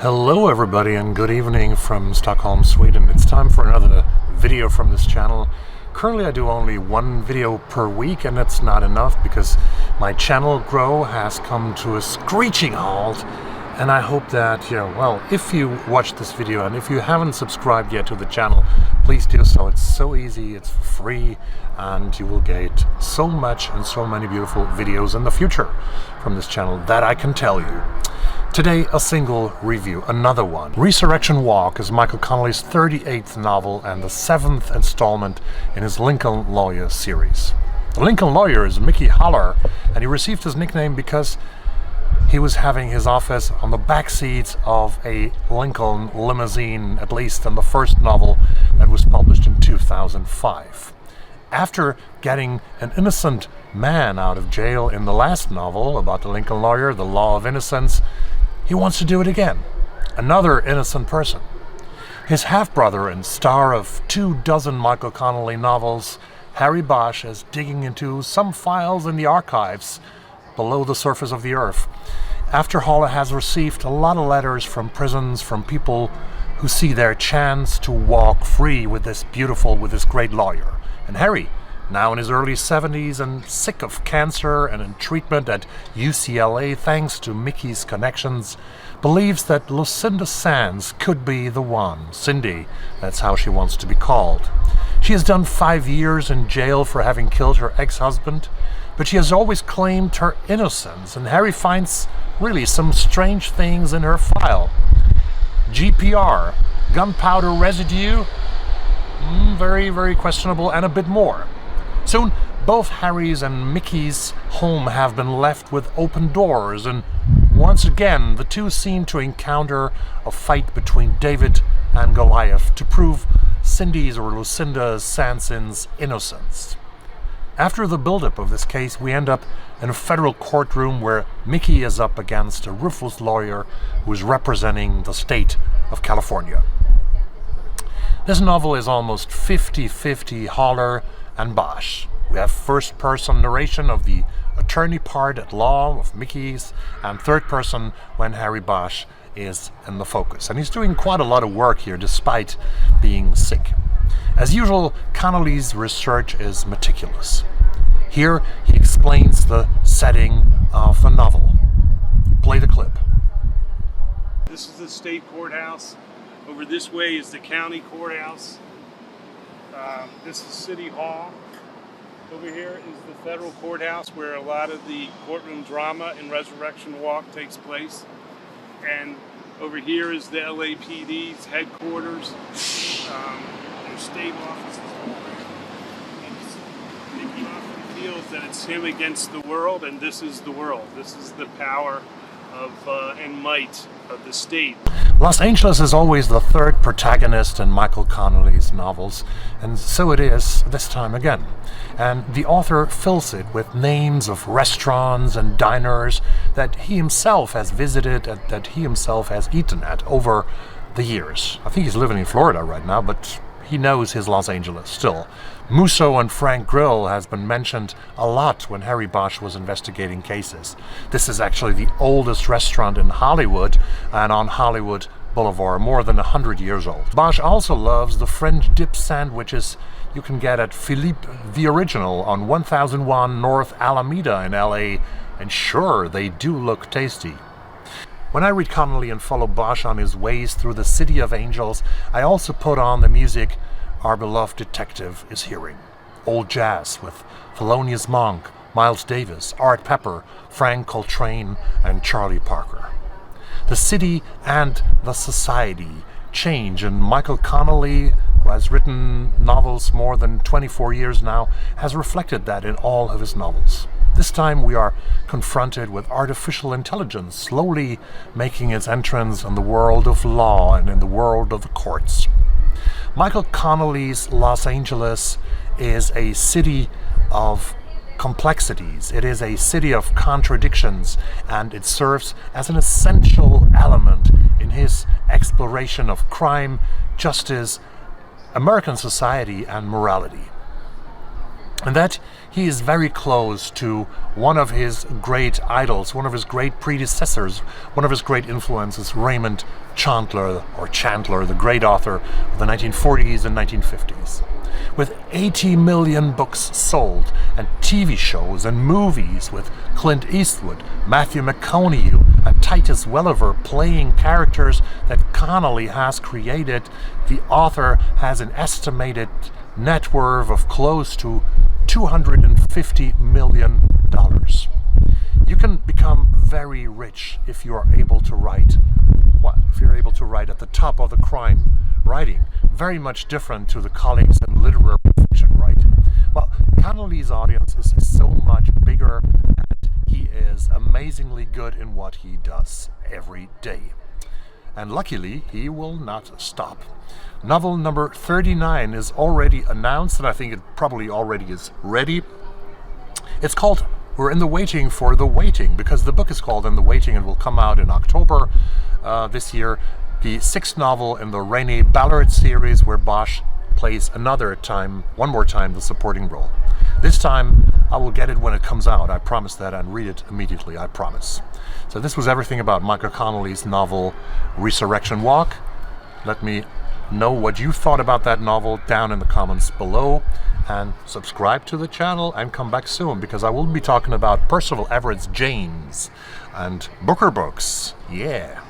Hello everybody and good evening from Stockholm, Sweden. It's time for another video from this channel. Currently I do only one video per week, and that's not enough because my channel grow has come to a screeching halt. And I hope that, if you watch this video and if you haven't subscribed yet to the channel, please do so. It's so easy, it's free, and you will get so much and so many beautiful videos in the future from this channel that I can tell you. Today, a single review, another one. Resurrection Walk is Michael Connelly's 38th novel and the 7th installment in his Lincoln Lawyer series. The Lincoln Lawyer is Mickey Haller, and he received his nickname because he was having his office on the back seats of a Lincoln limousine, at least in the first novel that was published in 2005. After getting an innocent man out of jail in the last novel about the Lincoln Lawyer, The Law of Innocence, he wants to do it again. Another innocent person. His half-brother and star of 24 Michael Connelly novels, Harry Bosch, is digging into some files in the archives below the surface of the earth. After Haller has received a lot of letters from prisons, from people who see their chance to walk free with this great lawyer. And Harry, now in his early 70s and sick of cancer and in treatment at UCLA thanks to Mickey's connections, believes that Lucinda Sands could be the one. Cindy, that's how she wants to be called. She has done 5 years in jail for having killed her ex-husband, but she has always claimed her innocence, and Harry finds really some strange things in her file. GPR, gunpowder residue, very, very questionable, and a bit more. Soon, both Harry's and Mickey's home have been left with open doors, and once again, the two seem to encounter a fight between David and Goliath to prove Cindy's or Lucinda Sands's innocence. After the buildup of this case, we end up in a federal courtroom where Mickey is up against a ruthless lawyer who is representing the state of California. This novel is almost 50-50 Haller and Bosch. We have first-person narration of the attorney part at law of Mickey's, and third-person when Harry Bosch is in the focus. And he's doing quite a lot of work here despite being sick. As usual, Connelly's research is meticulous. Here he explains the setting of the novel. Play the clip. This is the state courthouse. Over this way is the county courthouse. This is City Hall. Over here is the federal courthouse where a lot of the courtroom drama in Resurrection Walk takes place. And over here is the LAPD's headquarters. Their state offices. And Mickey often feels that it's him against the world, and this is the world. This is the power of and might of the state. Los Angeles is always the third protagonist in Michael Connelly's novels, and so it is this time again. And the author fills it with names of restaurants and diners that he himself has visited and that he himself has eaten at over the years. I think he's living in Florida right now, but he knows his Los Angeles still. Musso and Frank Grill has been mentioned a lot when Harry Bosch was investigating cases. This is actually the oldest restaurant in Hollywood and on Hollywood Boulevard, more than 100 years old. Bosch also loves the French dip sandwiches you can get at Philippe the Original on 1001 North Alameda in LA, and sure, they do look tasty. When I read Connelly and follow Bosch on his ways through the City of Angels, I also put on the music our beloved detective is hearing. Old jazz with Thelonious Monk, Miles Davis, Art Pepper, Frank Coltrane, and Charlie Parker. The city and the society change, and Michael Connelly, who has written novels more than 24 years now, has reflected that in all of his novels. This time we are confronted with artificial intelligence slowly making its entrance in the world of law and in the world of the courts. Michael Connelly's Los Angeles is a city of complexities. It is a city of contradictions, and it serves as an essential element in his exploration of crime, justice, American society, and morality. and that he is very close to one of his great idols, one of his great predecessors, one of his great influences, Raymond Chandler, the great author of the 1940s and 1950s. With 80 million books sold and TV shows and movies with Clint Eastwood, Matthew McConaughey, and Titus Welliver playing characters that Connelly has created, the author has an estimated net worth of close to $250 million. You can become very rich if you are able to write. If you're able to write at the top of the crime writing, very much different to the colleagues in literary fiction writing. Well, Connelly's audience is so much bigger, and he is amazingly good in what he does every day. And luckily, he will not stop. Novel number 39 is already announced, and I think it probably already is ready. It's called We're in the Waiting for the Waiting, because the book is called In the Waiting and will come out in October this year. The sixth novel in the Renee Ballard series, where Bosch plays one more time, the supporting role. This time, I will get it when it comes out, I promise that, and read it immediately, I promise. So this was everything about Michael Connelly's novel Resurrection Walk. Let me know what you thought about that novel down in the comments below, and subscribe to the channel and come back soon, because I will be talking about Percival Everett's James and Booker books. Yeah.